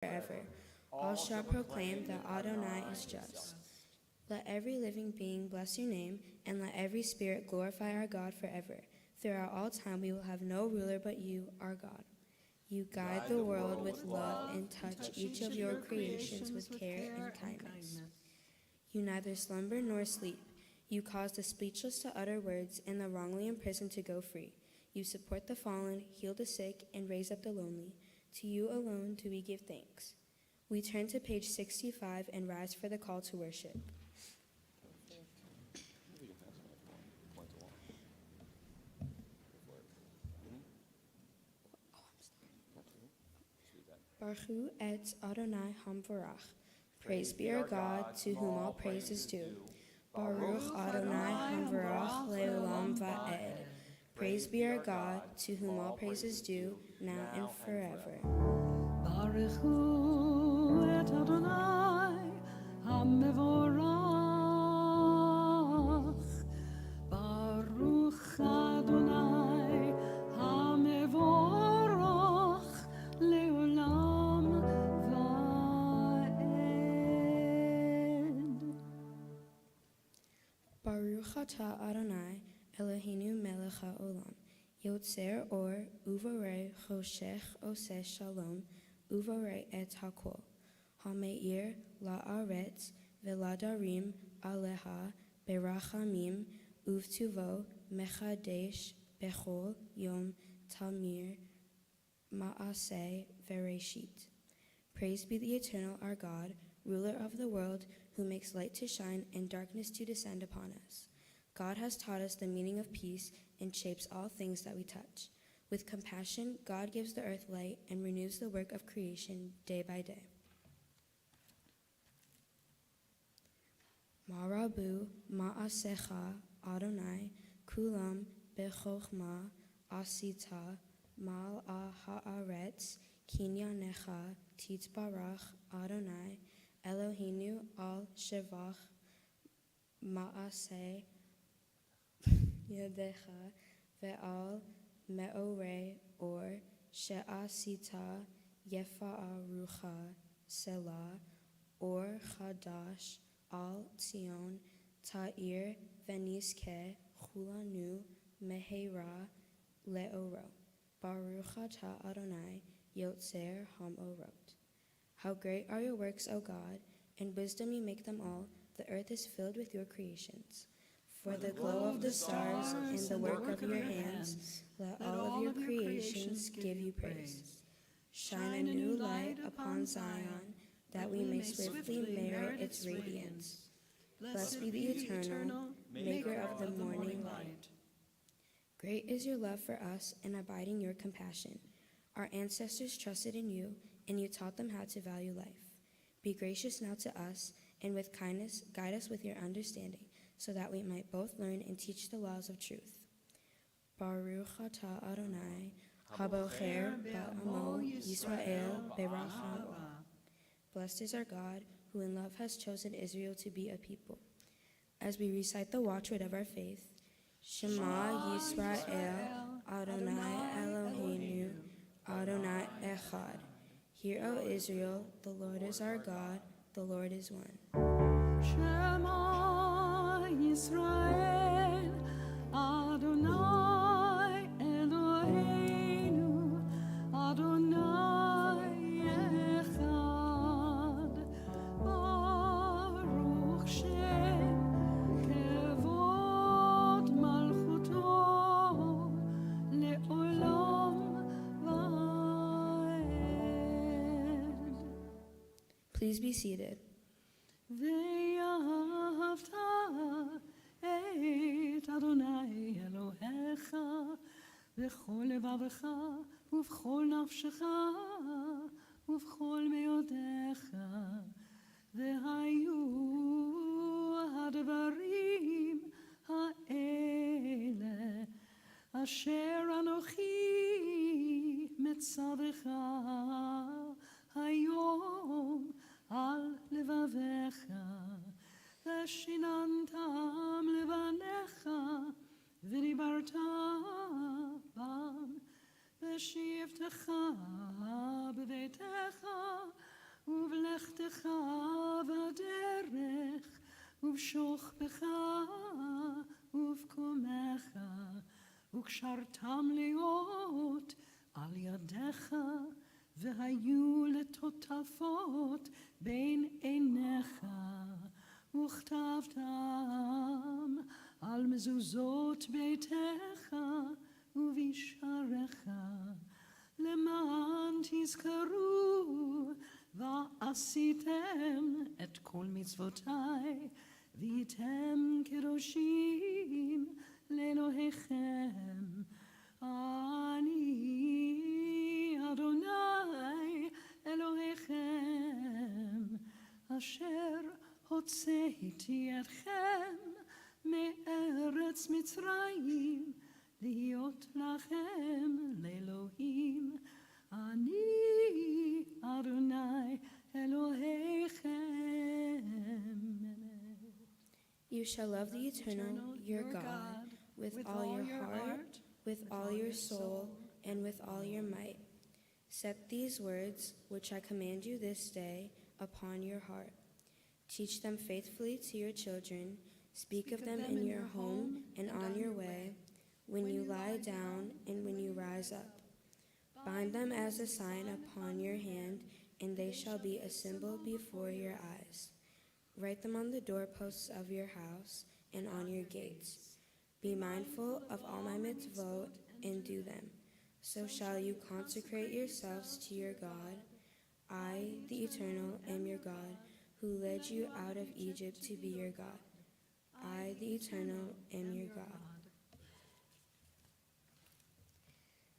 forever. All shall proclaim that Adonai is just. Let every living being bless your name, and let every spirit glorify our God forever. Throughout all time we will have no ruler but you, our God. You guide the world with love and touch each of your creations with care and kindness. You neither slumber nor sleep. You cause the speechless to utter words and the wrongly imprisoned to go free. You support the fallen, heal the sick, and raise up the lonely. To you alone do we give thanks. We turn to page 65 and rise for the call to worship. Baruch et Adonai Hamvarach. Praise be our God, to whom all praise is due. Baruch Adonai Hamvarach leolam va'ed. Praise be our God, to whom all praise is due, now and forever. Baruch et Adonai Hamevorach. Baruch Adonai Hamevorach leolam va'ed. Baruch atah Adonai Eloheinu melech haolam, yotzer or uvarei choshech oseh shalom, uvarei et hakol, hameir la'aretz veladarim aleha berachamim uvtuvo mechadesh bechol yom tamir ma'aseh vereshit. Praise be the eternal our God, ruler of the world, who makes light to shine and darkness to descend upon us. God has taught us the meaning of peace and shapes all things that we touch. With compassion, God gives the earth light and renews the work of creation day by day. Marabu ma'asecha Adonai kulam bechochma asita mal'a ha'aretz kinyanecha titbarach Adonai Eloheinu al shevach ma'aseh Yadecha ve'al me'orei or she'asita yefa'arucha selah or chadash al Tzion ta'ir veniske chulanu mehera le'oro. Baruch atah Adonai yotzer hamorot. How great are your works, O God! In wisdom you make them all. The earth is filled with your creations. For the glow of the stars and the work of your hands, let all of your creations give you praise. Shine a new light upon Zion, that we may swiftly merit its radiance. Blessed be the eternal, maker of the morning light. Great is your love for us, and abiding your compassion. Our ancestors trusted in you, and you taught them how to value life. Be gracious now to us, and with kindness guide us with your understanding, so that we might both learn and teach the laws of truth. Baruch atah Adonai, habocher ba'amo Yisrael beracha. Blessed is our God, who in love has chosen Israel to be a people. As we recite the watchword of our faith, Shema Yisrael, Adonai Eloheinu, Adonai Echad. Hear, O Israel, the Lord is our God, the Lord is one. Shema Yisrael, Adonai Eloheinu, Adonai Echad. Baruch Shem Kevod Malchuto Le'olam Va'ed. Please be seated. ואהבת את אדוני אלוהיך בכל לבבך ובכל נפשך ובכל מאודיך. והיו הדברים האלה אשר אנוכי מצווך היום על לבביך, ושיננתם לבניך, ודיברת בם, בשבתך בביתך ובשוך בך ובקומך, וקשרתם להיות על ידיך, והיו לטוטפות בין עיניך, וכתבתם על מזוזות ביתך ובשעריך, למען תזכרו ועשיתם את כל מצוותיי, והייתם קדושים לאלוהיכם. אני אדוני אלוהיכם, אשר הוצאתי אתכם מארץ מצרים, להיות לכם לאלוהים. אני אדוני אלוהיכם. You shall love the Eternal, your God, with all your heart, with all your soul, and with all your might. Set these words, which I command you this day, upon your heart. Teach them faithfully to your children. Speak of them in your home and on your way, when you lie down and when you rise up. Bind them as a sign upon your hand, and they shall be a symbol before your eyes. Write them on the doorposts of your house and on your gates. Be mindful of all my mitzvot and do them. So shall you consecrate yourselves to your God. I, the Eternal, am your God, who led you out of Egypt to be your God. I, the Eternal, am your God.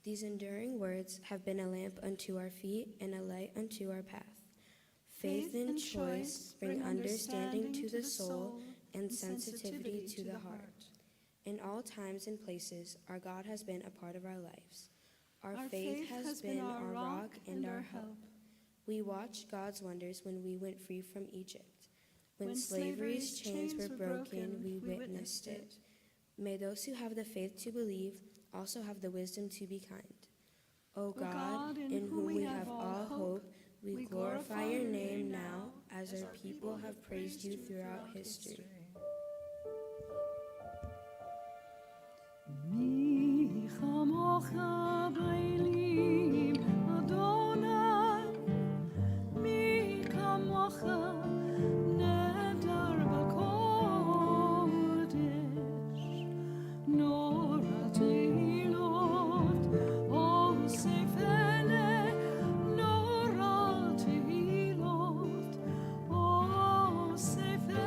These enduring words have been a lamp unto our feet and a light unto our path. Faith and choice bring understanding to the soul and sensitivity to the heart. In all times and places, our God has been a part of our lives. Our faith has been our rock and our help. We watched God's wonders when we went free from Egypt. When slavery's chains were broken, we witnessed it. May those who have the faith to believe also have the wisdom to be kind. O God, in whom we have all hope, we glorify your name now, as our people have praised you throughout history. מי כמוך באלים, אדוני, מי כמוך נהדר בקודש, נורא תהילות, אוסף אלה, נורא תהילות, אוסף אלה.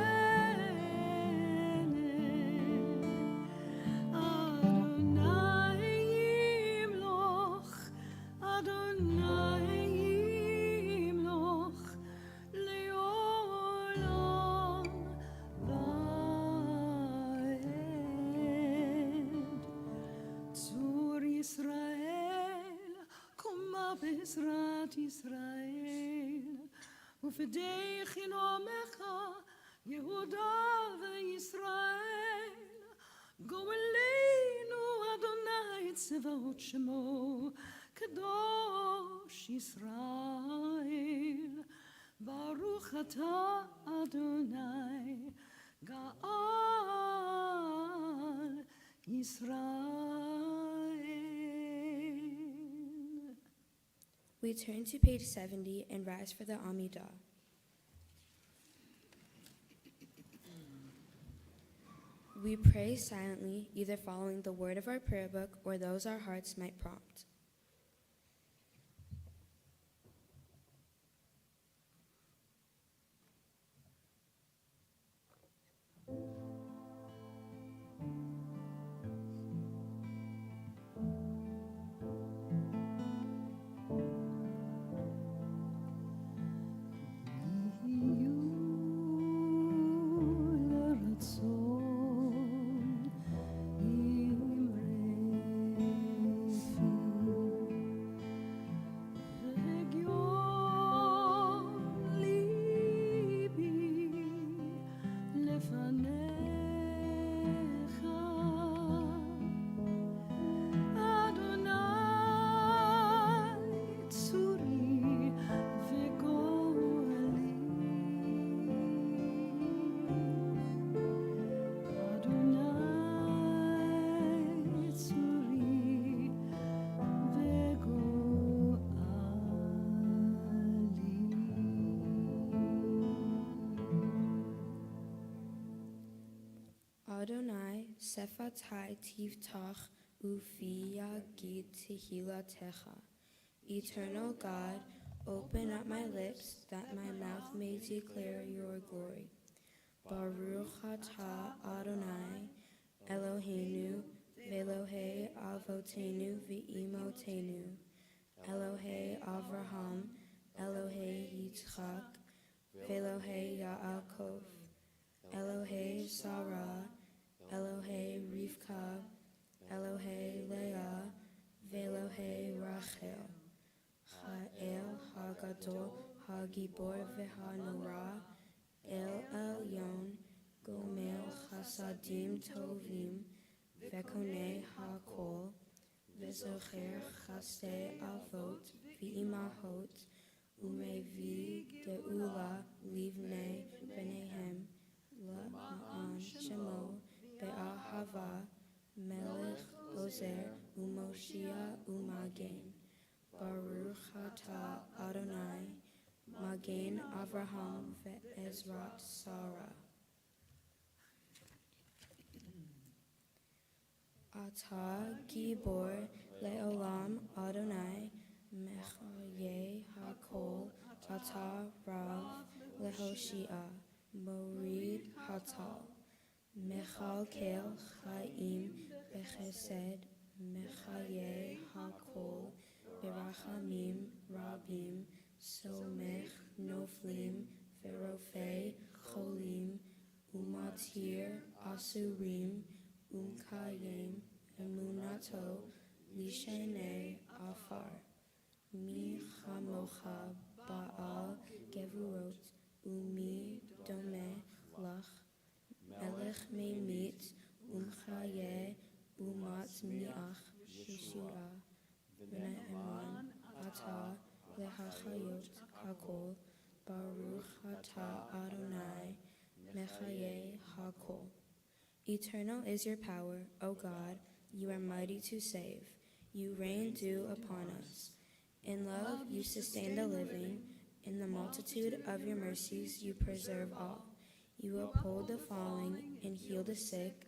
בעזרת ישראל, ופדי חינומך, יהודה וישראל, גואלנו אדוני צבאות שמו, קדוש ישראל. ברוך אתה אדוני, גאל ישראל. We turn to page 70 and rise for the Amidah. We pray silently, either following the word of our prayer book or those our hearts might prompt. Sefatai tiftach ufi yagid tehilatecha. Eternal God, open up my lips, that my mouth may declare your glory. Baruch atah Adonai, Eloheinu, Velohe avotenu v'imotenu, Elohe Avraham, Elohe Yitzchak, Velohe Yaakov, Elohe Sarah, Elohe Rivka, Elohe Leah, Velohe Rachel, Ha'el Hagadol, Hagibor v'Hanora, El Elyon, Gomel Chasadim Tovim, Vekone HaKol, V'zocher Chasdei Avot, V'imahot, Umevi Geula Livnei Benehem, La'an Shemo, Be'ahava, Melech Ozer, Umoshia Umagen, Baruch atah Adonai, Magen Avraham ve'ezrat Sarah. Atah Gibor le'olam Adonai, Mechaye HaKol, Atah Rav le'hoshia, Morid Hatal, Mechalkel Chaim bechesed, Mechaye HaKol, Berachamim Rabim, Somech Noflim, Verofei Cholim, Umatir Asurim, Umkayim, Emunato, Lishene Afar, Mi Chamocha Baal Gevurot, Umi Dome Lach, Melech Meimit, Umchaye, Umat Miach, Shishira, V'ne'eman Atah Lehachayot HaKol, Baruch atah Adonai, Mechaye HaKol. Eternal is your power, O God, you are mighty to save. You rain dew upon us. In love you sustain the living, in the multitude of your mercies you preserve all. You uphold the falling and heal the sick,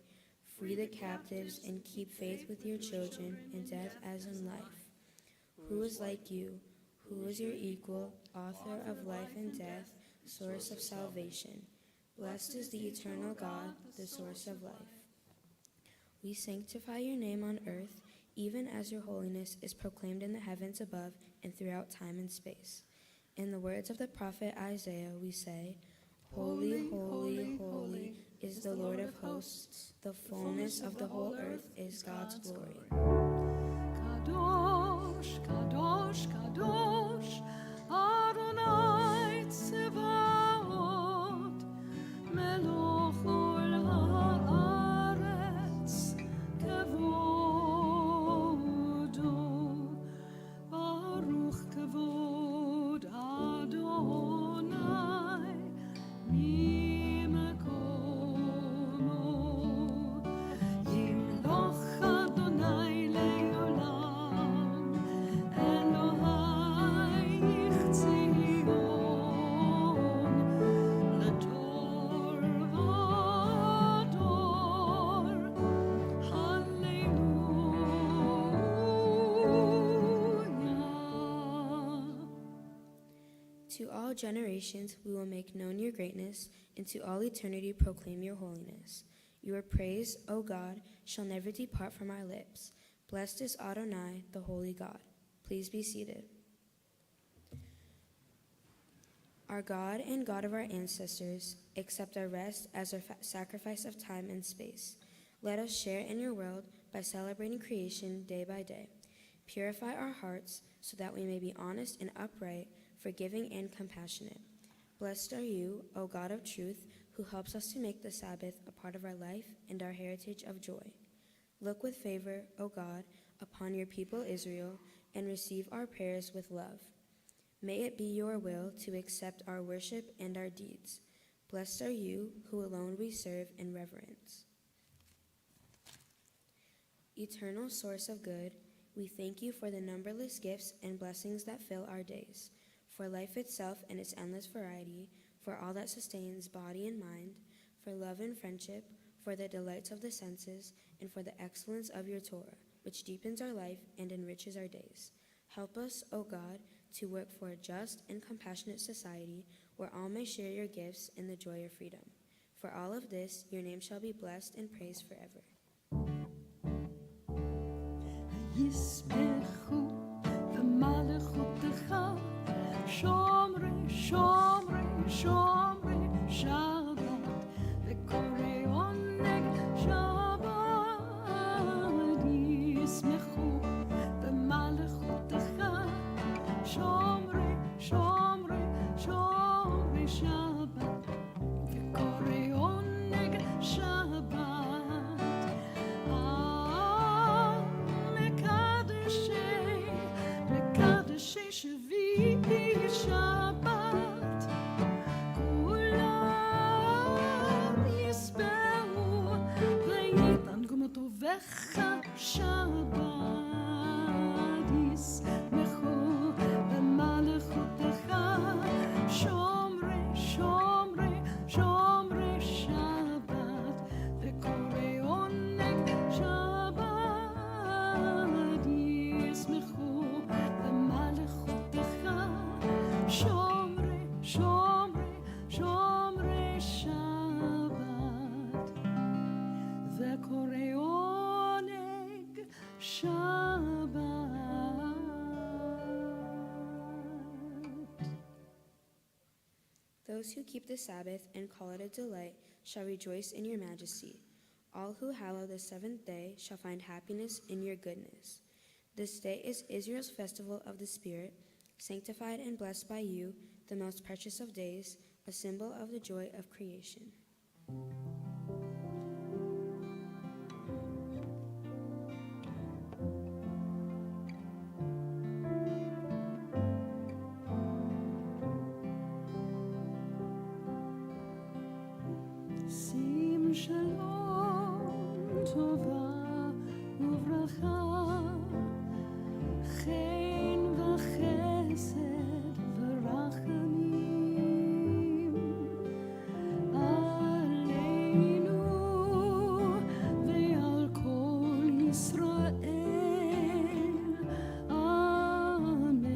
free the captives and keep faith with your children in death as in life. Who is like you? Who is your equal, author of life and death, source of salvation? Blessed is the eternal God, the source of life. We sanctify your name on earth, even as your holiness is proclaimed in the heavens above and throughout time and space. In the words of the prophet Isaiah, we say, Holy, holy, holy is the Lord of hosts. The fullness of the whole earth is God's glory. Kadosh, Kadosh, Kadosh, Adonai Tzevaot, Melech ol haaretz, Kevodo, Baruch Kevod Adonai, Mimekomo, Yimloch Adonai le'olam, Elohayich Tzion, L'dor v'dor, Hallelujah. To all generations we will make known your greatness, and to all eternity proclaim your holiness. Your praise, O God, shall never depart from our lips. Blessed is Adonai, the holy God. Please be seated. Our God and God of our ancestors, accept our rest as a sacrifice of time and space. Let us share in your world by celebrating creation day by day. Purify our hearts so that we may be honest and upright, forgiving and compassionate. Blessed are you, O God of truth, who helps us to make the Sabbath a part of our life and our heritage of joy. Look with favor, O God, upon your people Israel, and receive our prayers with love. May it be your will to accept our worship and our deeds. Blessed are you, who alone we serve in reverence. Eternal source of good, we thank you for the numberless gifts and blessings that fill our days, for life itself and its endless variety, for all that sustains body and mind, for love and friendship, for the delights of the senses, and for the excellence of your Torah, which deepens our life and enriches our days. Help us, O God, to work for a just and compassionate society where all may share your gifts in the joy of freedom. For all of this, your name shall be blessed and praised forever. ישמחו במלכותך, שומרי, שומרי, שומרי שבת, וקוראי עונג שבת. ישמחו במלכותך, שומרי, שומרי, שומרי שבת, וקוראי עונג שבת. שביעי שבת, כולם יספרו ויתענגו מטובך שבת. ישמחו במלכותך, שומרי, שומרי, שומרי שבת, וקוראי עונג שבת. ישמחו שומרי, שומרי, שומרי שבת, וקוראי עונג שבת. Those who keep the Sabbath and call it a delight shall rejoice in your majesty. All who hallow the seventh day shall find happiness in your goodness. This day is Israel's festival of the Spirit, sanctified and blessed by you, the most precious of days, a symbol of the joy of creation. שים שלום, טובה וברכה, חן וחסד ורחמים עלינו ועל כל ישראל עמך.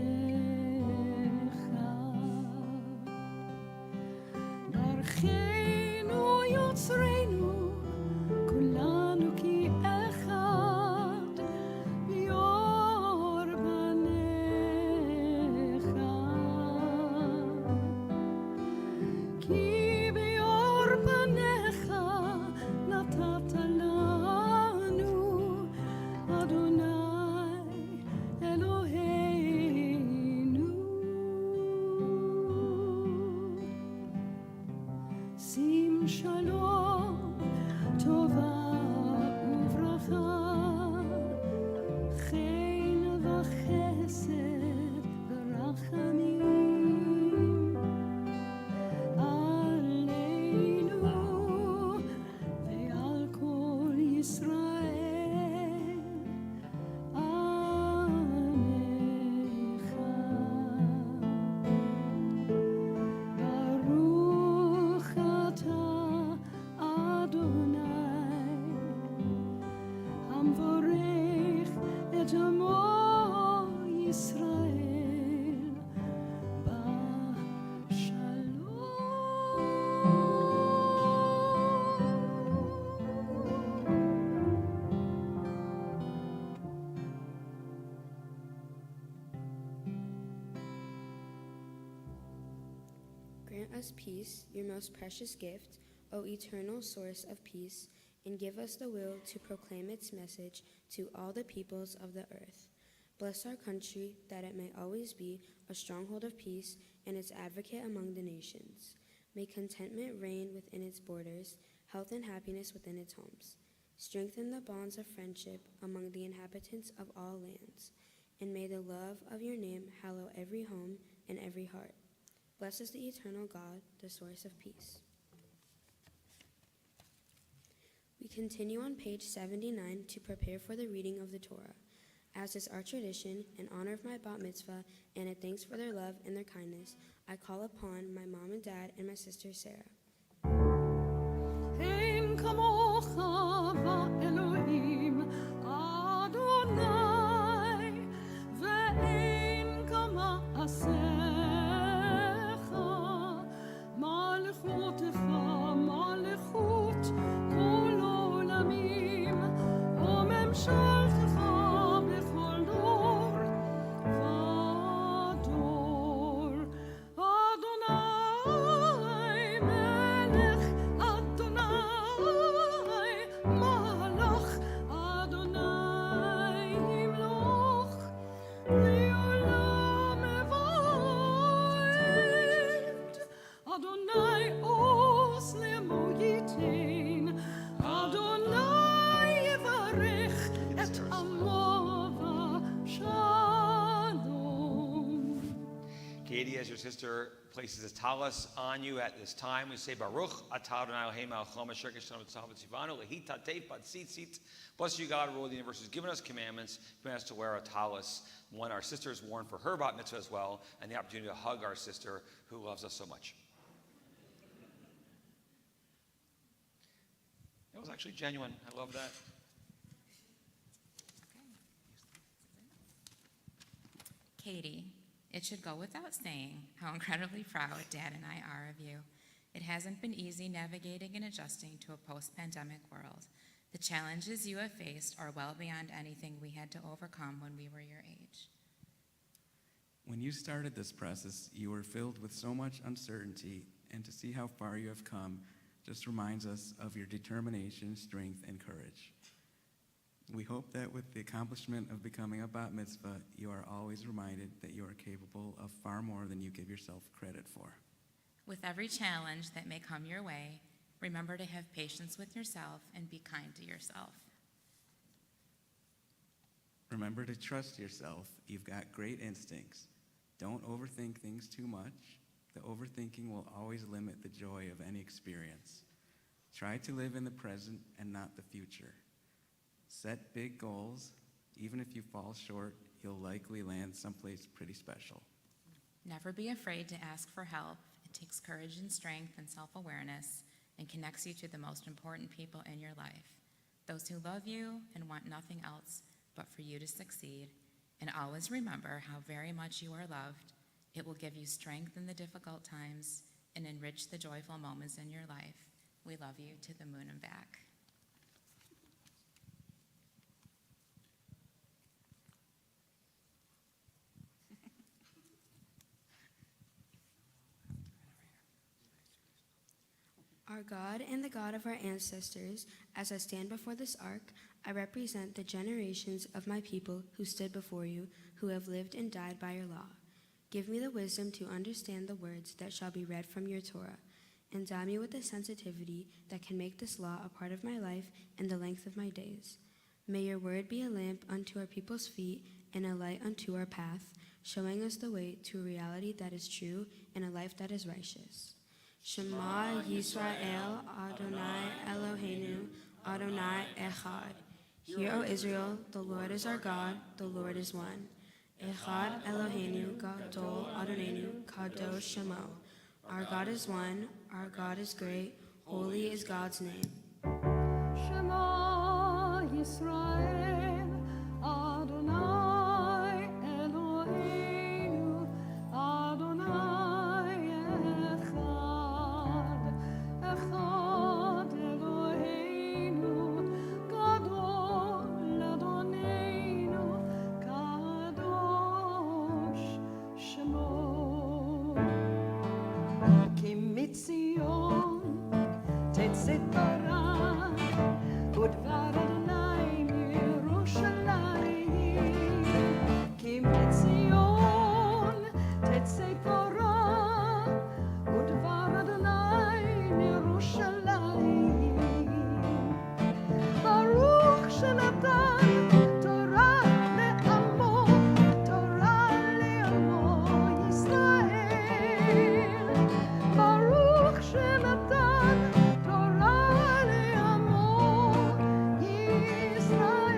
דרכנו יוצרנו כולנו כאחד ביור פניך, כי ביור פניך נתת לנו אדוני אלוהינו. שים שלום, טובה וברכה, חן וחסד ורחמים עלינו ועל כל ישראל עמך. ברוך אתה אדוני המברך את עמו ישראל Grant us peace, your most precious gift, O eternal source of peace, and give us the will to proclaim its message to all the peoples of the earth. Bless our country, that it may always be a stronghold of peace and its advocate among the nations. May contentment reign within its borders, health and happiness within its homes. Strengthen the bonds of friendship among the inhabitants of all lands, and may the love of your name hallow every home and every heart. Bless us, the eternal God, the source of peace. We continue on page 79 to prepare for the reading of the Torah. As is our tradition, in honor of my bat mitzvah and in thanks for their love and their kindness, I call upon my mom and dad and my sister Sarah. אין כמוך ואלוהים אדוני ואין כמעשיך מלכותך מלכות כל עולמים וממשלתך בכל דור ודור אדוני מלך אדוני מלך אדוני ימלוך לעולם ועד אדוני עוז למויטין אדוני יברך את עמו ושלום. Katie, as your sister places a talus on you at this time, we say Baruch atah Adonai Eloheinu melech haomer asher kishanu v'tzav v'tzivanu lehi tatef bad tzitzit. Bless you, God, Lord of the universe, who's given us commandments, command us to wear a talus, one our sister has worn for her bat mitzvah as well, and the opportunity to hug our sister who loves us so much. That was actually genuine. I love that. Katie, it should go without saying how incredibly proud Dad and I are of you. It hasn't been easy navigating and adjusting to a post-pandemic world. The challenges you have faced are well beyond anything we had to overcome when we were your age. When you started this process, you were filled with so much uncertainty, and to see how far you have come just reminds us of your determination, strength, and courage. We hope that with the accomplishment of becoming a bat mitzvah, you are always reminded that you are capable of far more than you give yourself credit for. With every challenge that may come your way, remember to have patience with yourself and be kind to yourself. Remember to trust yourself. You've got great instincts. Don't overthink things too much. The overthinking will always limit the joy of any experience. Try to live in the present and not the future. Set big goals. Even if you fall short, you'll likely land someplace pretty special. Never be afraid to ask for help. It takes courage and strength and self-awareness and connects you to the most important people in your life, those who love you and want nothing else but for you to succeed. And always remember how very much you are loved. It will give you strength in the difficult times and enrich the joyful moments in your life. We love you to the moon and back. Our God and the God of our ancestors, as I stand before this ark, I represent the generations of my people who stood before you, who have lived and died by your law. Give me the wisdom to understand the words that shall be read from your Torah. Endow me with the sensitivity that can make this law a part of my life and the length of my days. May your word be a lamp unto our people's feet and a light unto our path, showing us the way to a reality that is true and a life that is righteous. Shema Yisrael, Adonai Eloheinu, Adonai Echad. Hear, O Israel, the Lord is our God, the Lord is one. Echad Eloheinu, Gadol Adonenu, Kadosh Shemo. Our God is one, our God is great, holy is God's name. Shema Yisrael, Adonai Eloheinu, Adonai Echad, Echad Eloheinu, Gadol Adonenu, Kadosh Shemo. Ki mitzion תצא תורה ודבר אדוני מירושלים כי מציון תצא תורה ודבר אדוני מירושלים ברוך שנתן תורה לעמו תורה לעמו ישראל ברוך שנתן תורה לעמו ישראל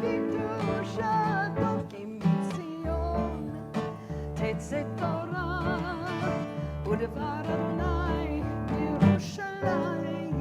בקדושתו כי מציון תצא תורה ודבר אדוני מירושלים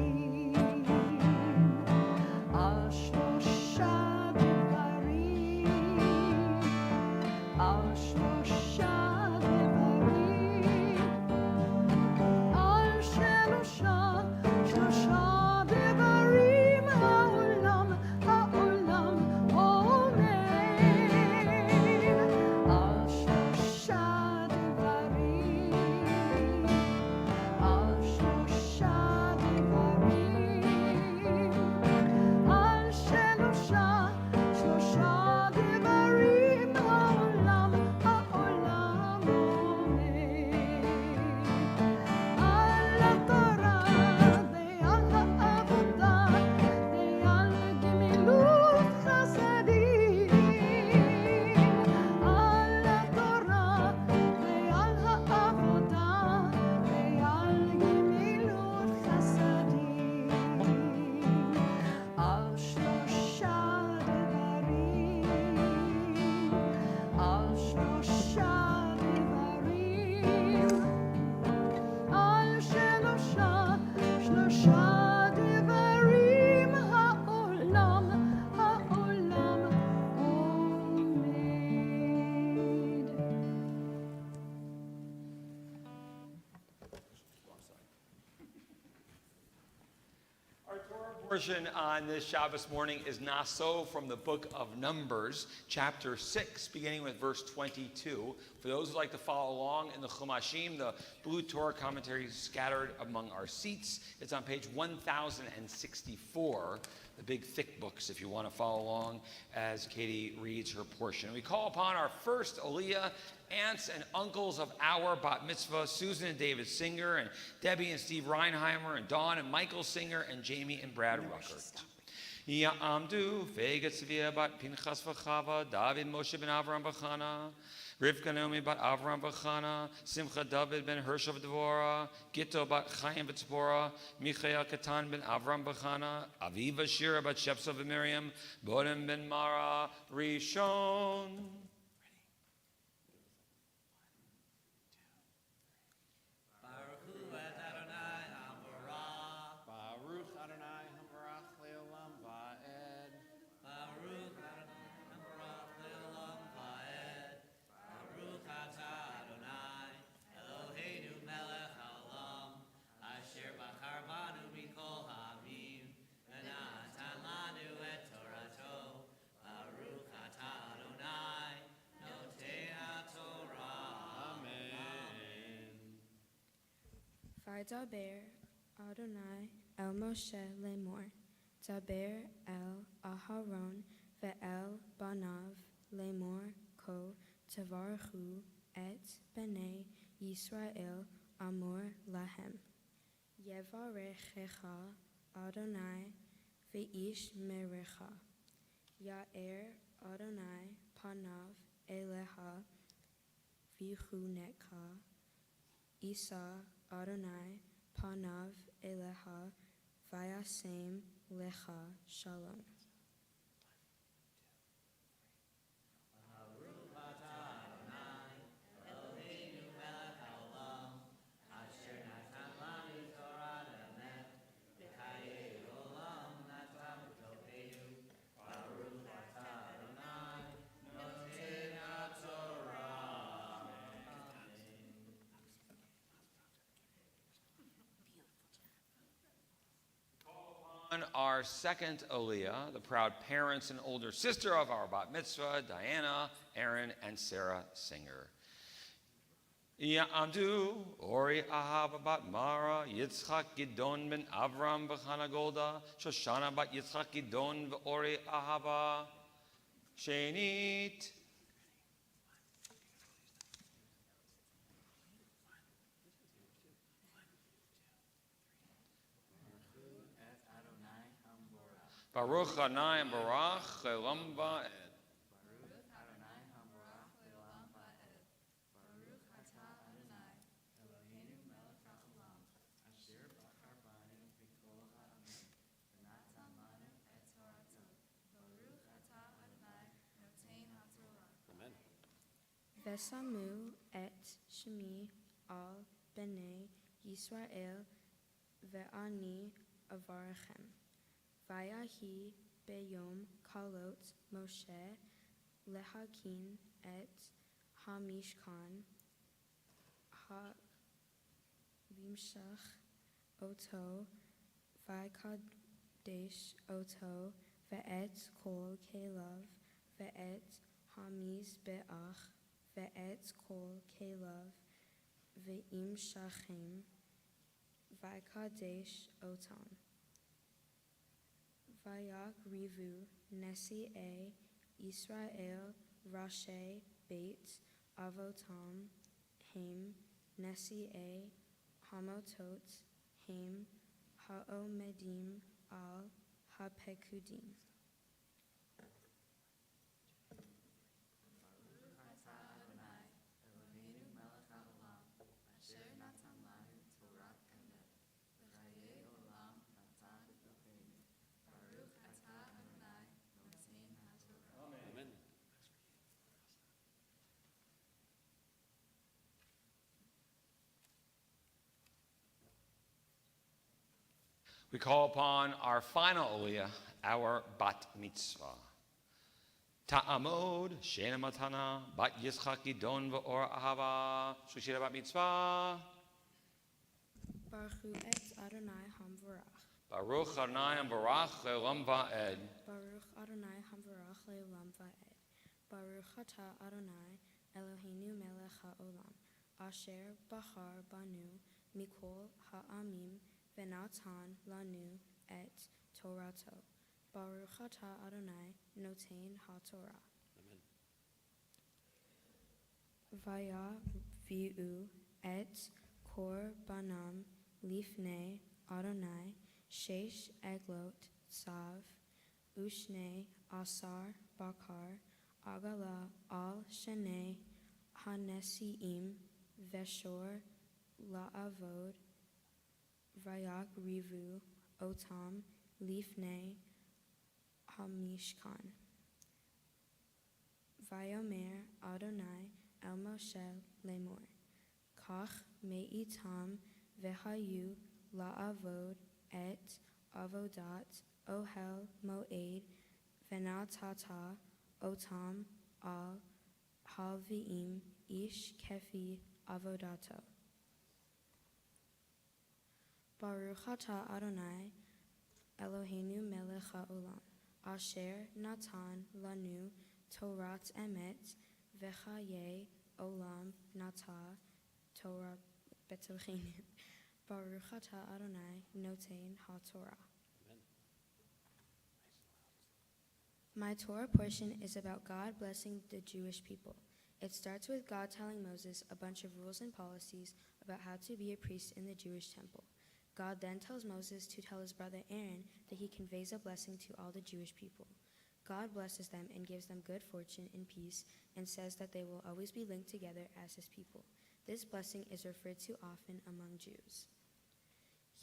Portion on this Shabbos morning is Naso from the book of Numbers, chapter 6, beginning with verse 22. For those who like to follow along in the Chumashim, the blue Torah commentary is scattered among our seats. It's on page 1064, the big thick books, if you want to follow along as Katie reads her portion. We call upon our first Aliyah, aunts and uncles of our bat mitzvah, Susan and David Singer, and Debbie and Steve Reinheimer, and Dawn and Michael Singer, and Jamie and Brad Ruckert. Ya'amdu, Vega Tzvia bat Pinchas v'Chava, David Moshe ben Avram v'Chana, Rivka Naomi bat Avram v'Chana, Simcha David ben Hershel v'Dvorah, Gitto bat Chaim v'Tzipora, Michael Katan ben Avram v'Chana, Aviva Shira bat Shepsa v'Miriam, Bodem ben Mara, Rishon. Vaydaber Adonai el Moshe lemor, Daber el Aharon ve'el banav lemor ko tavarchu et bnei Yisrael amor lahem. Yevarechecha Adonai ve'ish merecha. Ya'er Adonai panav elecha vichunecha. Isa Adonai panav elecha vayasem lecha shalom. Our second Aliyah, the proud parents and older sister of our bat mitzvah, Diana, Aaron, and Sarah Singer. Ya'amdu, Ori Ahava bat Mara, Yitzchak Gidon ben Avram b'Chana Golda, Shoshana bat Yitzchak Gidon v'Ori Ahava, Shenit. Baruch Adonai Barach Elam Va'ed. Vesamu et Shemi al bnei Yisrael ve'ani avarachem. Vayahi beyom kalot Moshe lehakin et hamishkan ha-vimshach oto vaykadesh oto ve'et kol kelav ve'et hamiz be'ach ve'et kol kelav ve'im shachem vaykadesh otan. Vayak rivu nesi e Israel rashe beit avotam hem nesi e hamotot hem haomedim al hapekudim. We call upon our final Aliyah, our bat mitzvah. Ta'amod, Shena Matana, bat Yitzchak Gidon v'or Ahava, Shushira bat mitzvah. Baruch et Adonai hamvarach. Baruch Adonai Barach Le'olam Va'ed. Baruch Adonai Hamvarach Le'olam Va'ed. Baruch Ata Adonai Eloheinu Melech HaOlam, Asher Bachar Banu Mikol Ha'amim Venatan Lanu Et Torato. Baruch Ata Adonai Noten HaTorah. Vayaviu et korbanam lifnei Adonai shesh eglot tzav ushne asar bakar agala al shenei hanesiim veshor laavod vayak rivu otam lifnei hamishkan. Vayomer Adonai El Moshe Lemor, Kach Me'itam Vehayu La'avod Et Avodat Ohel Moed Venatata Otam Al Halviim Ish Kefi Avodato. Baruch Atah Adonai Eloheinu Melech HaOlam, Asher Natan Lanu Torat Emet Vechaye Olam Nata Torah Betochenu. Baruch Atah Adonai Noten HaTorah. My Torah portion is about God blessing the Jewish people. It starts with God telling Moses a bunch of rules and policies about how to be a priest in the Jewish temple. God then tells Moses to tell his brother Aaron that he conveys a blessing to all the Jewish people. God blesses them and gives them good fortune and peace and says that they will always be linked together as his people. This blessing is referred to often among Jews.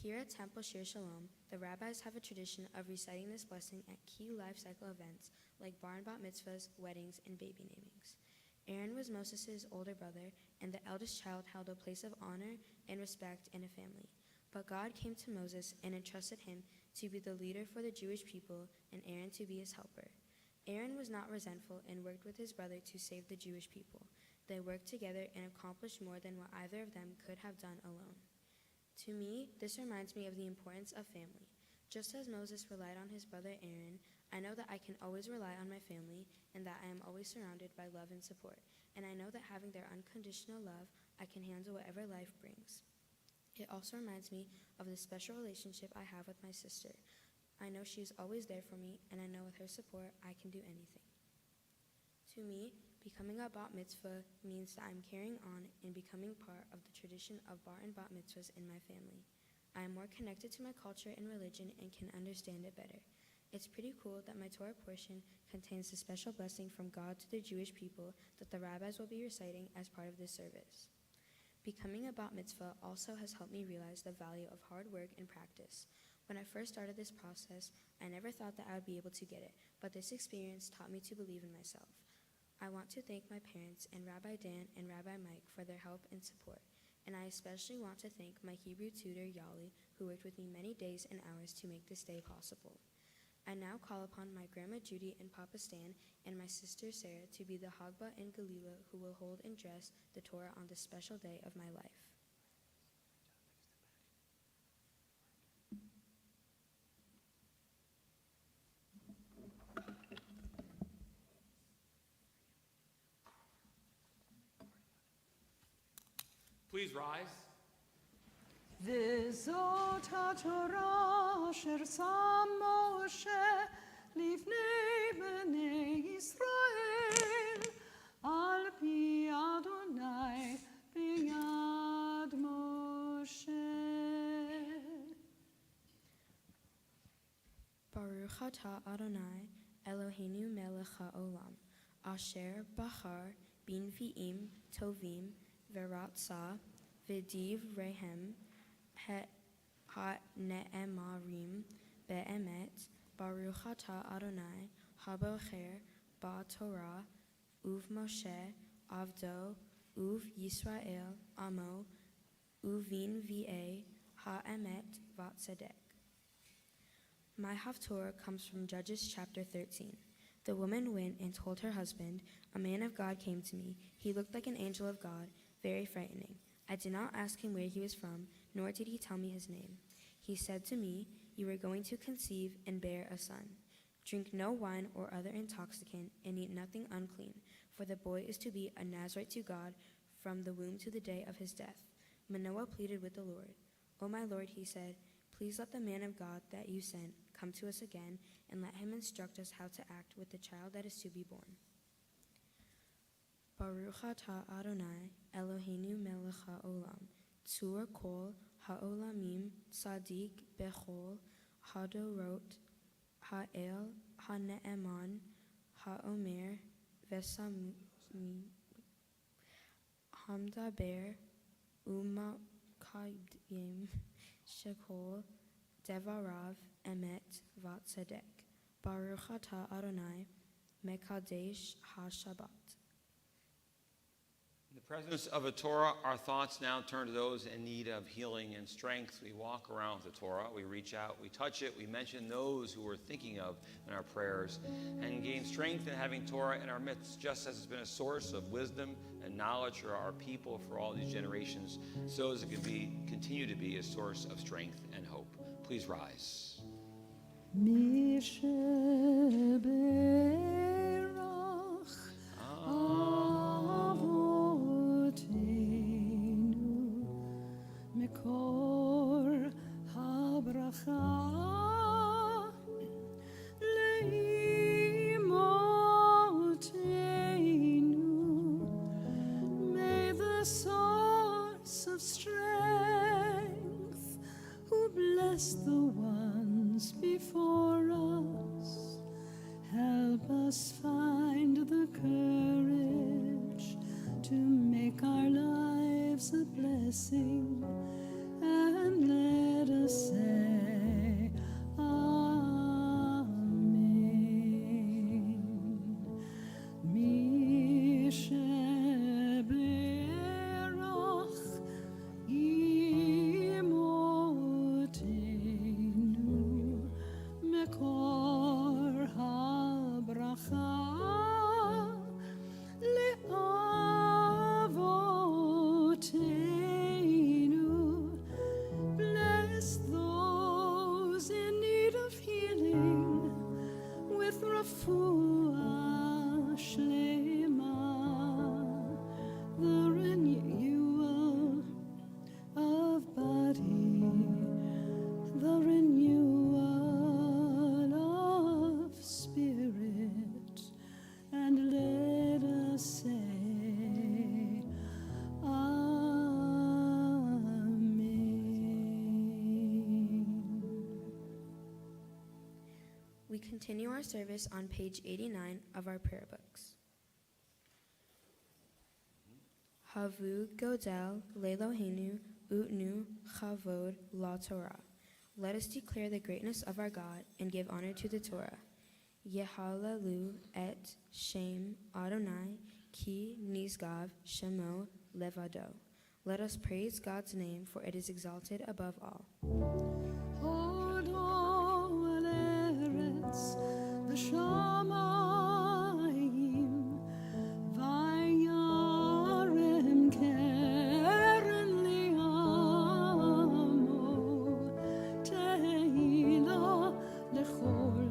Here at Temple Shir Shalom, the rabbis have a tradition of reciting this blessing at key life cycle events like bar and bat mitzvahs, weddings, and baby namings. Aaron was Moses' older brother, and the eldest child held a place of honor and respect in a family. But God came to Moses and entrusted him to be the leader for the Jewish people and Aaron to be his helper. Aaron was not resentful and worked with his brother to save the Jewish people. They worked together and accomplished more than what either of them could have done alone. To me, this reminds me of the importance of family. Just as Moses relied on his brother Aaron, I know that I can always rely on my family and that I am always surrounded by love and support. And I know that having their unconditional love, I can handle whatever life brings. It also reminds me of the special relationship I have with my sister. I know she is always there for me, and I know with her support, I can do anything. To me, becoming a bat mitzvah means that I'm carrying on and becoming part of the tradition of bar and bat mitzvahs in my family. I am more connected to my culture and religion and can understand it better. It's pretty cool that my Torah portion contains the special blessing from God to the Jewish people that the rabbis will be reciting as part of this service. Becoming a bat mitzvah also has helped me realize the value of hard work and practice. When I first started this process, I never thought that I would be able to get it, but this experience taught me to believe in myself. I want to thank my parents and Rabbi Dan and Rabbi Mike for their help and support, and I especially want to thank my Hebrew tutor Yali, who worked with me many days and hours to make this day possible. I now call upon my Grandma Judy and Papa Stan and my sister Sarah to be the Hagba and Galila who will hold and dress the Torah on this special day of my life. Please rise. וזאת התורה אשר שם משה לפני בני ישראל, על פי אדוני ביד משה. Baruch Atah Adonai Eloheinu Melech HaOlam, Asher Bachar Binviim Tovim Veratza V'div Rehem Ha-ne'emarim be'emet. Baruch Atah Adonai habocher ba'torah uv Moshe avdo uv Yisrael amo uvin v'e ha'emet v'tzedek. My Haftorah comes from Judges chapter 13. The woman went and told her husband, "A man of God came to me. He looked like an angel of God, very frightening. I did not ask him where he was from, nor did he tell me his name. He said to me, "You are going to conceive and bear a son. Drink no wine or other intoxicant, and eat nothing unclean, for the boy is to be a Nazarite to God from the womb to the day of his death." Manoah pleaded with the Lord. "O my Lord," he said, "please let the man of God that you sent come to us again, and let him instruct us how to act with the child that is to be born." Baruch atah Adonai Eloheinu melech haolam, tzur kol haolamim, tzadik bechol hadorot, ha'el ha'ne'eman, ha'omer v'samim, hamdaber u'makayim shekol devarav emet v'tzedek. Baruch atah Adonai mekadesh ha'shabbat. In the presence of a Torah, our thoughts now turn to those in need of healing and strength. We walk around with the Torah, we reach out, we touch it, we mention those who we're thinking of in our prayers, and gain strength in having Torah in our midst, just as it's been a source of wisdom and knowledge for our people for all these generations, so as it can continue to be a source of strength and hope. Please rise. מקור הברכה לאמותינו. May the source of strength who bless the ones before us help us find the courage to make our lives a blessing, and let us say Amen. Mi sheberach imotenu mekor habracha le'avotenu. Bless those in need of healing with refuah shlema, the renewal of body, the renewal of spirit, and let us say We continue our service on page 89 of our prayer books. Havu Godel Lelohenu Utnu Chavod La Torah. Let us declare the greatness of our God and give honor to the Torah. Yehalalu et Shem Adonai ki nizgav Shemo levado. Let us praise God's name, for it is exalted above all. בשמיים וירם קרן לעמו, תהילה לכל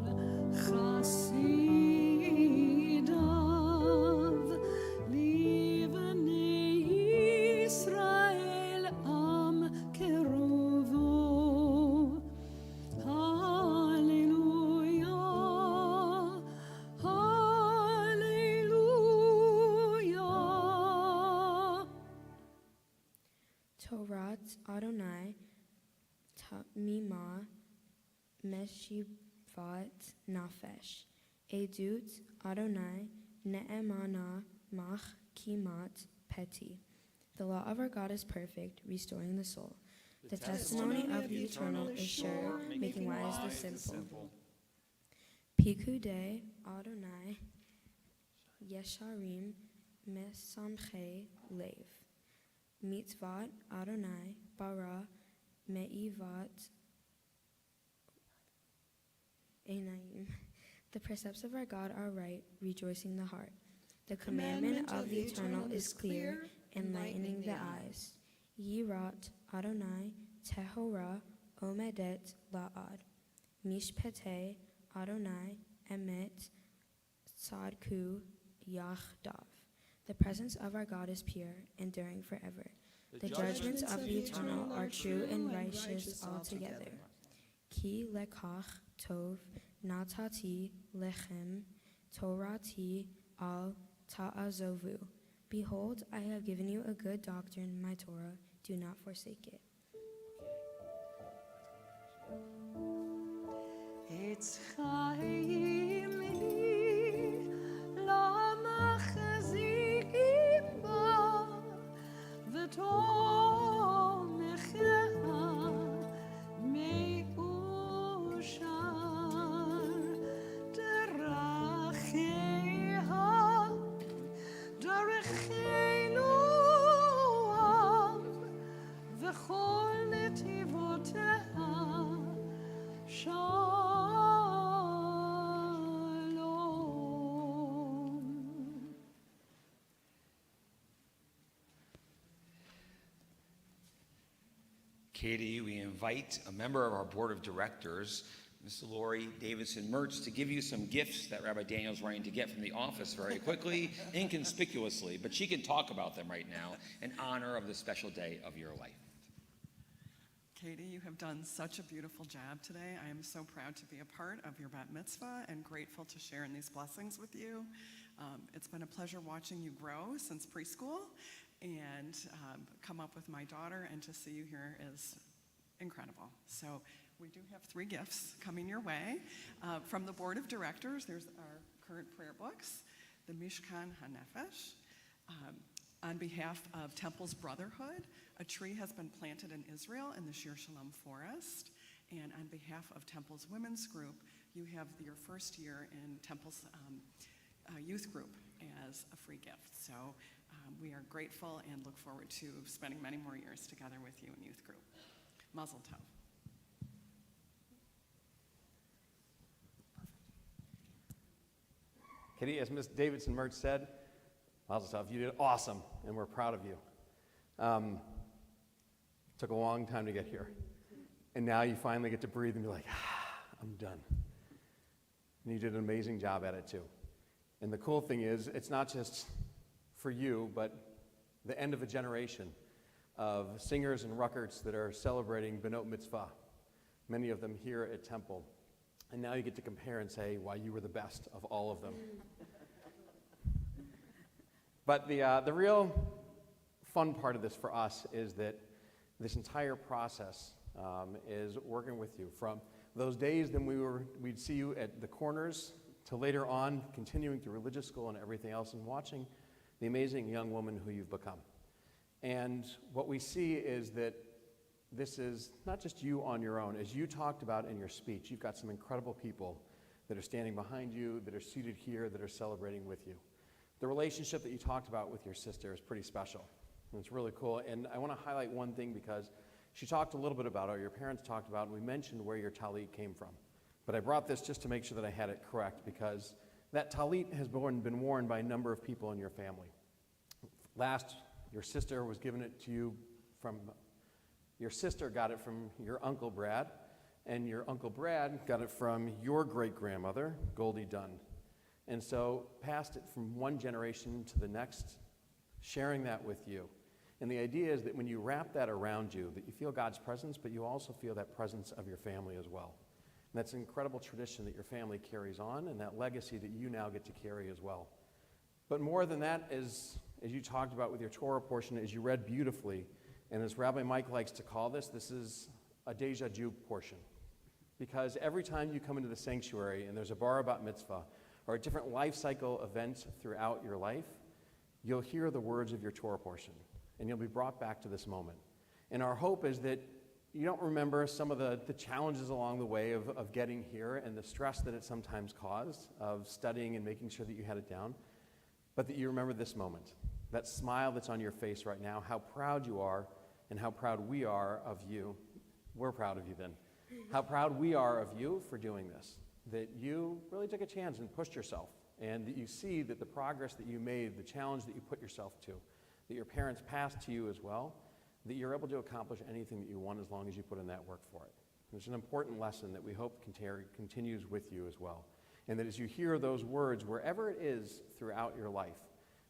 חסידיו, לבני ישראל עם קרובו. Torat Adonai Tamima Meshivat Nafesh. Edut Adonai Ne'emana Mach Kimat Peti. The law of our God is perfect, restoring the soul. The testimony of the Eternal is sure, making wise the simple. Pikudei Adonai Yesharim Mesamche Lev. Mitzvah Adonai bara me'ivat einayim. The precepts of our God are right, rejoicing the heart. The commandment of the Eternal is clear, enlightening the eyes. Yirat Adonai tehora omedet la'ad. Mishpete Adonai emet tzadku yachdav. The presence of our God is pure, enduring forever. The judgments of the Eternal are true and righteous altogether. Ki lekach tov natati lechem torati al ta'azovu. Behold, I have given you a good doctrine, my Torah. Do not forsake it. It's chaim hi lamachzikim ba v'tol mecheha meushar deracheha derecheinu v'chol netivoteha Shalom. Katie, we invite a member of our board of directors, Ms. Lori Davidson-Mertz, to give you some gifts that Rabbi Daniel's running to get from the office very quickly, inconspicuously, but she can talk about them right now in honor of this special day of your life. Katie, you have done such a beautiful job today. I am so proud to be a part of your bat mitzvah and grateful to share in these blessings with you. It's been a pleasure watching you grow since preschool and come up with my daughter, and to see you here is incredible. So we do have 3 gifts coming your way. From the board of directors, there's our current prayer books, the Mishkan HaNefesh. On behalf of Temple's Brotherhood, a tree has been planted in Israel in the Shir Shalom forest. And on behalf of Temple's women's group, you have your first year in Temple's youth group as a free gift. So we are grateful and look forward to spending many more years together with you in youth group. Mazel tov. Katie, as Ms. Davidson-Mertz said, Mazel tov, you did awesome, and we're proud of you. Took a long time to get here. And now you finally get to breathe and be like, I'm done. And you did an amazing job at it too. And the cool thing is, it's not just for you, but the end of a generation of singers and ruckers that are celebrating Benot Mitzvah, many of them here at Temple. And now you get to compare and say why you were the best of all of them. But the real fun part of this for us is that this entire process is working with you. From those days when we'd see you at the corners to later on continuing through religious school and everything else and watching the amazing young woman who you've become. And what we see is that this is not just you on your own. As you talked about in your speech, you've got some incredible people that are standing behind you, that are seated here, that are celebrating with you. The relationship that you talked about with your sister is pretty special. And it's really cool. And I want to highlight one thing because she talked a little bit about it, or your parents talked about it, and we mentioned where your talit came from. But I brought this just to make sure that I had it correct, because that talit has been worn by a number of people in your family. Last, your sister was given it to you from, your sister got it from your Uncle Brad, and your Uncle Brad got it from your great-grandmother, Goldie Dunn. And so passed it from one generation to the next, sharing that with you. And the idea is that when you wrap that around you, that you feel God's presence, but you also feel that presence of your family as well. And that's an incredible tradition that your family carries on, and that legacy that you now get to carry as well. But more than that, as you talked about with your Torah portion, as you read beautifully, and as Rabbi Mike likes to call this is a deja vu portion. Because every time you come into the sanctuary and there's a bar bat mitzvah or a different life cycle event throughout your life, you'll hear the words of your Torah portion, and you'll be brought back to this moment. And our hope is that you don't remember some of the challenges along the way of getting here and the stress that it sometimes caused of studying and making sure that you had it down, but that you remember this moment, that smile that's on your face right now, how proud you are and how proud we are of you. We're proud of you then. How proud we are of you for doing this, that you really took a chance and pushed yourself, and that you see that the progress that you made, the challenge that you put yourself to, that your parents passed to you as well, that you're able to accomplish anything that you want as long as you put in that work for it. There's an important lesson that we hope continues with you as well. And that as you hear those words, wherever it is throughout your life,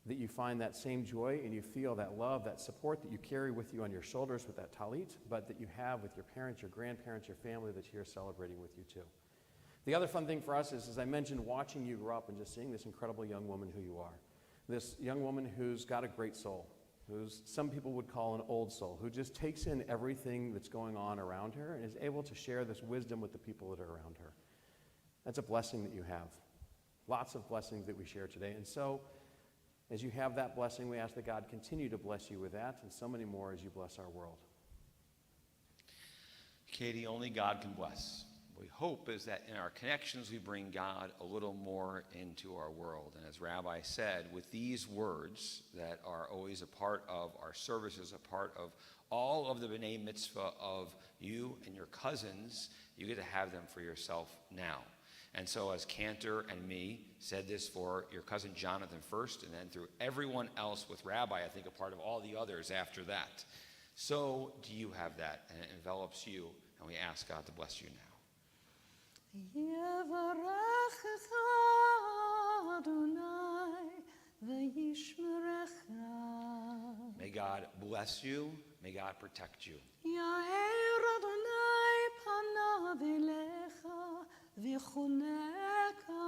that you find that same joy and you feel that love, that support that you carry with you on your shoulders with that talit, but that you have with your parents, your grandparents, your family that's here celebrating with you too. The other fun thing for us is, as I mentioned, watching you grow up and just seeing this incredible young woman who you are. This young woman who's got a great soul, who's some people would call an old soul, who just takes in everything that's going on around her and is able to share this wisdom with the people that are around her. That's a blessing that you have. Lots of blessings that we share today. And so, as you have that blessing, we ask that God continue to bless you with that and so many more as you bless our world. Katie, only God can bless. What we hope is that in our connections, we bring God a little more into our world. And as Rabbi said, with these words that are always a part of our services, a part of all of the B'nai Mitzvah of you and your cousins, you get to have them for yourself now. And so as Cantor and me said this for your cousin Jonathan first, and then through everyone else with Rabbi, I think a part of all the others after that. So do you have that, and it envelops you, and we ask God to bless you now. Yevarechecha Adonai v'yishmerecha. May God bless you. May God protect you. Yair Adonai panav elecha v'choneka.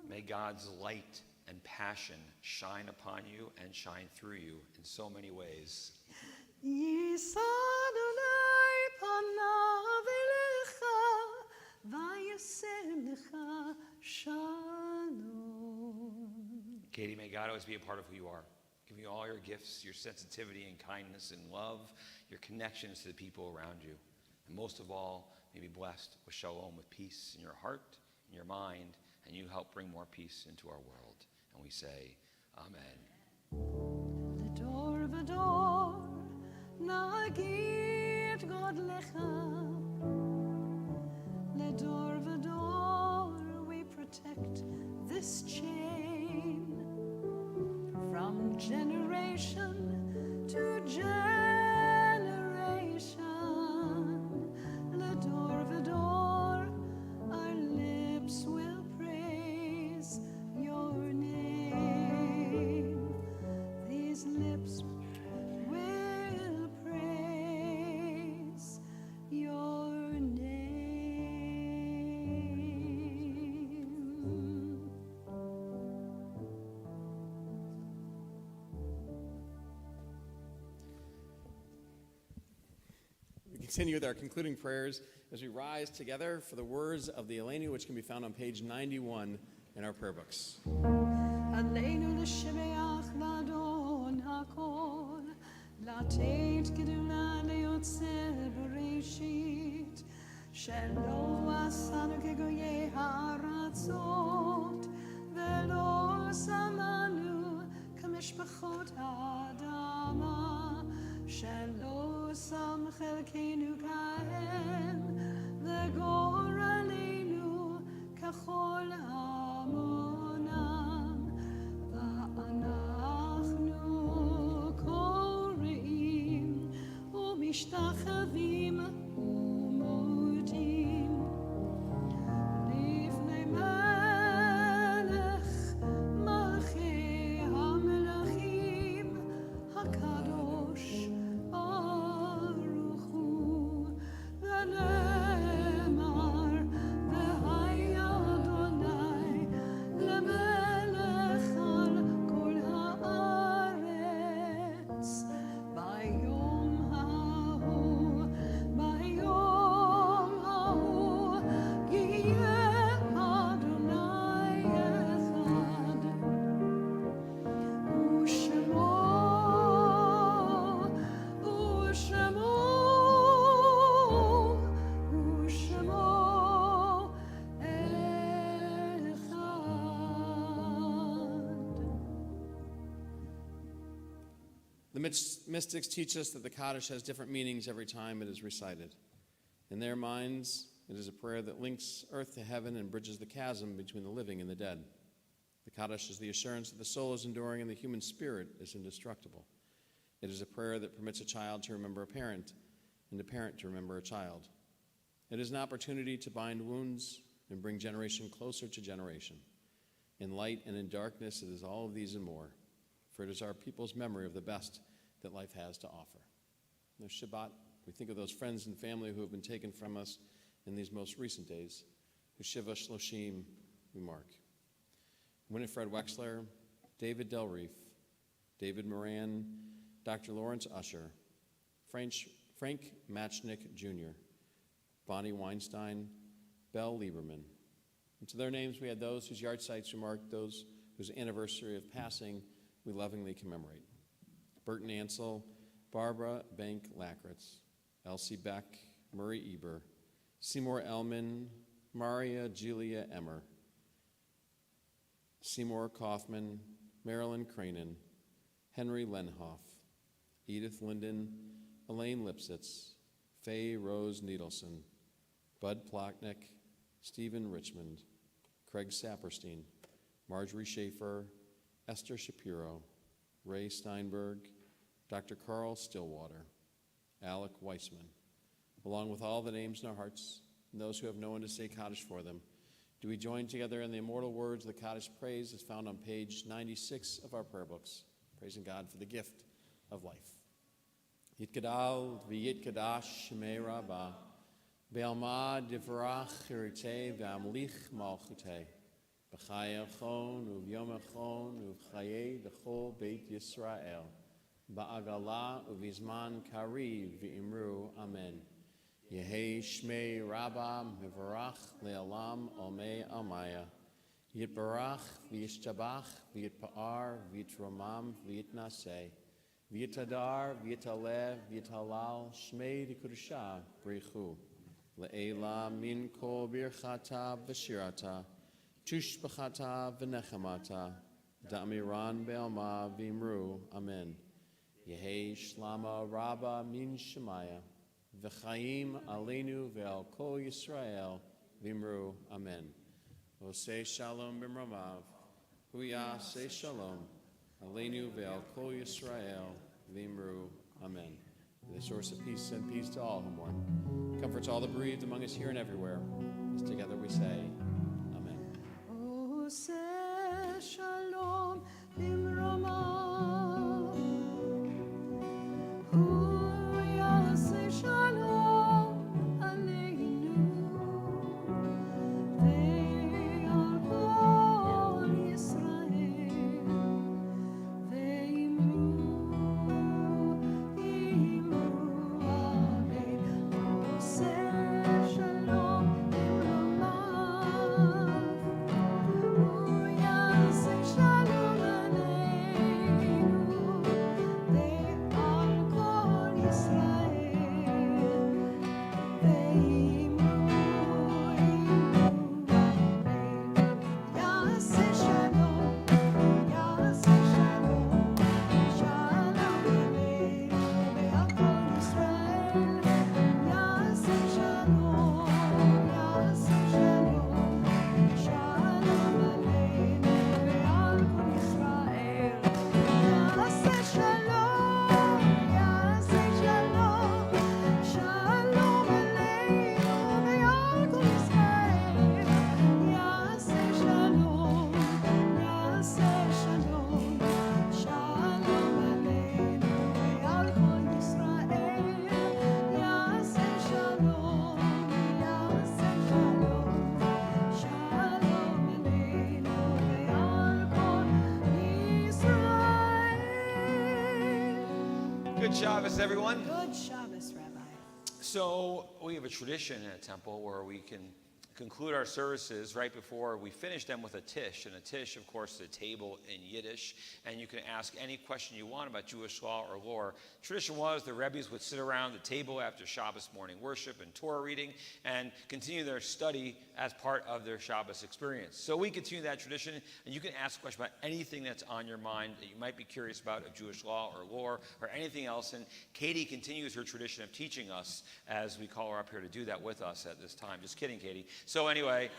May God's light and passion shine upon you and shine through you in so many ways. Yisa Adonai panav elecha v'yasem lecha shalom. Katie, may God always be a part of who you are. Give you all your gifts, your sensitivity and kindness and love, your connections to the people around you. And most of all, may be blessed with shalom, with peace in your heart, in your mind, and you help bring more peace into our world. And we say, Amen. L'dor v'dor nagid God lecha. L'dor v'dor we protect this chain from generation to generation. L'dor v'dor our lips will praise your name. These lips will praise your name. We continue with our concluding prayers as we rise together for the words of the Elenu, which can be found on page 91 in our prayer books. עלינו לשבח לאדון הכל, לתת גדולה ליוצר בראשית, שלא עשנו כגויי הארצות, ולא שמנו כמשפחות האדמה, שלא שם חלקנו כהם, וגורלנו ככל המונם. ואנחנו קוראים ומשתחווים ומודים לפני מלך מלכי המלכים הקדוש ברוך הוא, ונאמר והיה אדוני למלך על כל הארץ ביום ההוא יהיה אדוני אחד ושמו The mystics teach us that the Kaddish has different meanings every time it is recited. In their minds, it is a prayer that links earth to heaven and bridges the chasm between the living and the dead. The Kaddish is the assurance that the soul is enduring and the human spirit is indestructible. It is a prayer that permits a child to remember a parent and a parent to remember a child. It is an opportunity to bind wounds and bring generation closer to generation. In light and in darkness, it is all of these and more, for it is our people's memory of the best that life has to offer. In the Shabbat, we think of those friends and family who have been taken from us in these most recent days, who Shiva Shloshim we mark. Winifred Wexler, David Del Reef, David Moran, Dr. Lawrence Usher, Frank Matchnick Jr., Bonnie Weinstein, Belle Lieberman. And to their names we add those whose yard sites we mark, those whose anniversary of passing we lovingly commemorate. Burton Ansel, Barbara Bank Lackritz, Elsie Beck, Murray Eber, Seymour Ellman, Maria Julia Emmer, Seymour Kaufman, Marilyn Cranen, Henry Lenhoff, Edith Linden, Elaine Lipsitz, Faye Rose Needleson, Bud Plocknick, Stephen Richmond, Craig Saperstein, Marjorie Schaefer, Esther Shapiro, Ray Steinberg, Dr. Carl Stillwater, Alec Weissman, along with all the names in our hearts and those who have no one to say Kaddish for them, do we join together in the immortal words of the Kaddish praise as found on page 96 of our prayer books, praising God for the gift of life. Yitgadal v'yitkadash shmei rabbah, be'alma divrach chirite ve'amlich malchute, b'chaya chon u'vyom chon u'chayei d'chol beit Yisrael, ba'agala u'vizman kariv v'imru amen. Yehei shmei rabbah mivarach le'alam omei amaya, yitbarach v'yishtabach v'yitpa'ar v'yitromam v'yitnaseh, V'yitadar, v'yitaleh, v'yitalal, shmei d'kudusha, b'richu. Le'ela min kol birchata v'shirata, tushbachata v'nechamata, da'amiran be'alma v'imru, amen. Yehei shlama rabba min shemaya, v'chaim aleinu ve'al kol Yisrael, v'imru, amen. Oseh shalom b'mramav, huya say shalom, Aleinu ve'al kol Yisrael, v'imru, amen. The source of peace, send peace to all who mourn. Comforts all the bereaved among us here and everywhere. As together we say, amen. Oseh shalom b'mramav, hu yaseh shalom aleinu, ve'al kol Yisrael, Good Shabbos, everyone. Good Shabbos, Rabbi. So we have a tradition in a temple where we can conclude our services right before we finish them with a tish. And a tish, of course, is a table in Yiddish. And you can ask any question you want about Jewish law or lore. Tradition was the Rebbes would sit around the table after Shabbos morning worship and Torah reading and continue their study as part of their Shabbos experience. So we continue that tradition, and you can ask a question about anything that's on your mind that you might be curious about of Jewish law or lore or anything else. And Katie continues her tradition of teaching us as we call her up here to do that with us at this time. Just kidding, Katie. So anyway,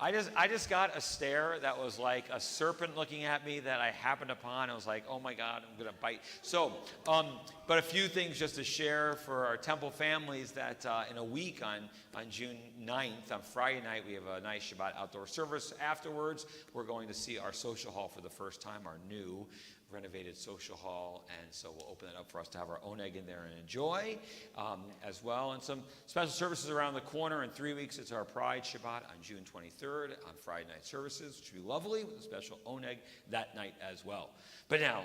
I just got a stare that was like a serpent looking at me that I happened upon. I was like, oh my God, I'm gonna bite. So, but a few things just to share for our temple families that in a week on June 9th, on Friday night, we have a nice Shabbat outdoor service. Afterwards, we're going to see our social hall for the first time, our new renovated social hall, and so we'll open it up for us to have our own egg in there and enjoy as well. And some special services around the corner. In 3 weeks, it's our Pride Shabbat on June 23rd on Friday night services, which will be lovely with a special oneg that night as well. But now,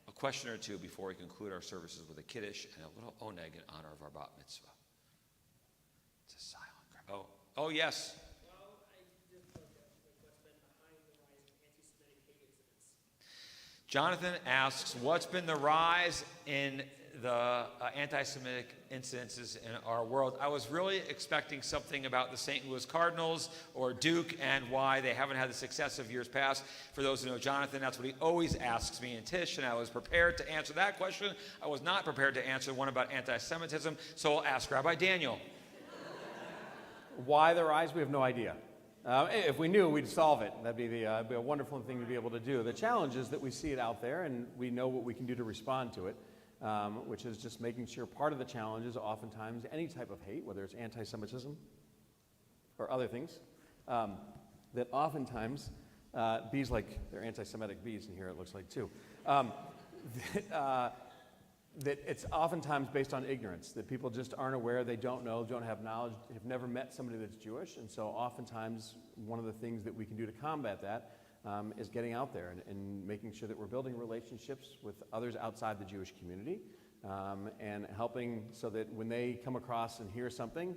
a question or two before we conclude our services with a kiddush and a little oneg in honor of our bat mitzvah. It's a silent cry. Oh yes. Jonathan asks, what's been the rise in the anti-Semitic incidences in our world? I was really expecting something about the St. Louis Cardinals or Duke and why they haven't had the success of years past. For those who know Jonathan, that's what he always asks me and Tish, and I was prepared to answer that question. I was not prepared to answer one about anti-Semitism, so I'll ask Rabbi Daniel. Why the rise? We have no idea. If we knew, we'd solve it. That'd be a wonderful thing to be able to do. The challenge is that we see it out there, and we know what we can do to respond to it, which is just making sure part of the challenge is oftentimes any type of hate, whether it's anti-Semitism or other things, that oftentimes, bees like, they're anti-Semitic bees in here, it looks like too, that it's oftentimes based on ignorance, that people just aren't aware, they don't know, don't have knowledge, have never met somebody that's Jewish, and so oftentimes one of the things that we can do to combat that is getting out there and making sure that we're building relationships with others outside the Jewish community and helping so that when they come across and hear something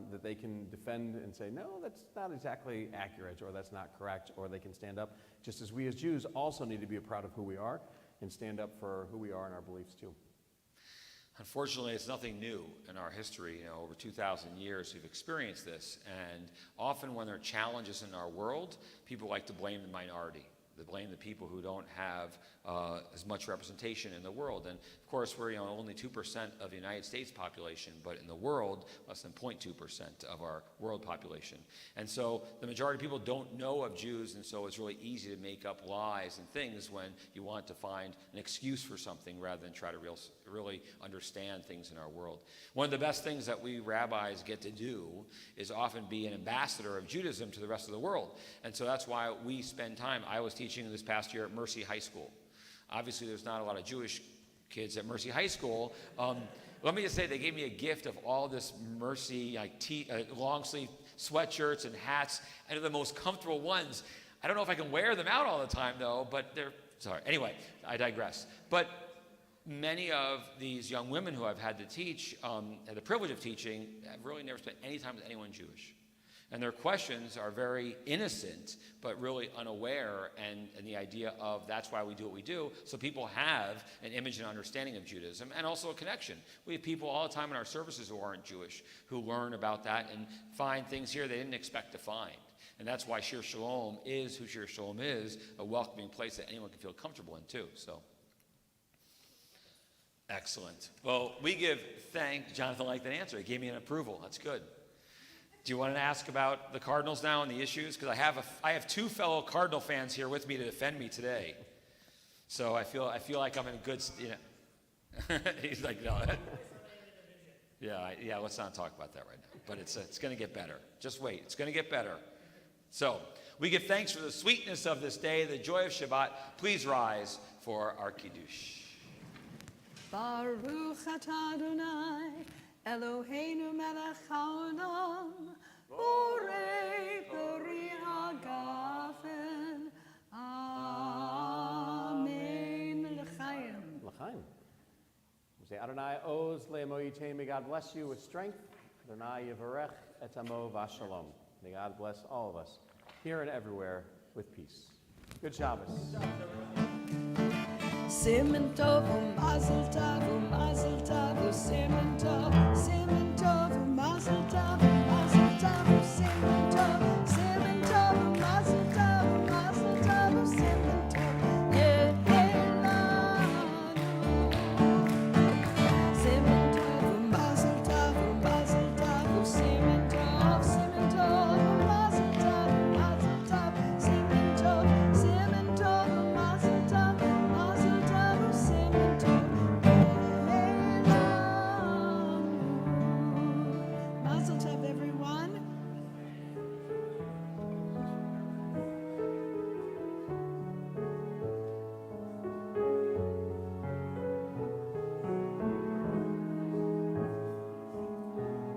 that they can defend and say, no, that's not exactly accurate, or that's not correct, or they can stand up, just as we as Jews also need to be proud of who we are and stand up for who we are and our beliefs too. Unfortunately, it's nothing new in our history. Over 2,000 years, we've experienced this. And often when there are challenges in our world, people like to blame the minority. They blame the people who don't have as much representation in the world. And of course, we're only 2% of the United States population, but in the world, less than 0.2% of our world population. And so the majority of people don't know of Jews, and so it's really easy to make up lies and things when you want to find an excuse for something rather than try to really understand things in our world. One of the best things that we rabbis get to do is often be an ambassador of Judaism to the rest of the world. And so that's why we spend time. I was teaching this past year at Mercy High School. Obviously, there's not a lot of Jewish kids at Mercy High School. Let me just say, they gave me a gift of all this Mercy long sleeve sweatshirts and hats, and they're the most comfortable ones. I don't know if I can wear them out all the time, though, but they're, sorry. Anyway, I digress. But many of these young women who I've had to teach, had the privilege of teaching, have really never spent any time with anyone Jewish. And their questions are very innocent, but really unaware, and the idea of that's why we do what we do, so people have an image and understanding of Judaism, and also a connection. We have people all the time in our services who aren't Jewish, who learn about that and find things here they didn't expect to find. And that's why Shir Shalom is who Shir Shalom is, a welcoming place that anyone can feel comfortable in too. So, excellent. Well, we give thanks. Jonathan liked that answer. He gave me an approval. That's good. Do you want to ask about the Cardinals now and the issues? Because I have two fellow Cardinal fans here with me to defend me today. So I feel like I'm in a good, He's like, no. Yeah, let's not talk about that right now. But it's going to get better. Just wait. It's going to get better. So we give thanks for the sweetness of this day, the joy of Shabbat. Please rise for our Kiddush. Baruch atah Adonai, Eloheinu melech haolam, borei peri hagafen. Amen. L'chaim. L'chaim. We say Adonai oz le'emo yitei. May God bless you with strength. Adonai yivarech et amo v'shalom. May God bless all of us, here and everywhere, with peace. Good Shabbos. Simen tov u'mazel tov u'mazel tov u'sim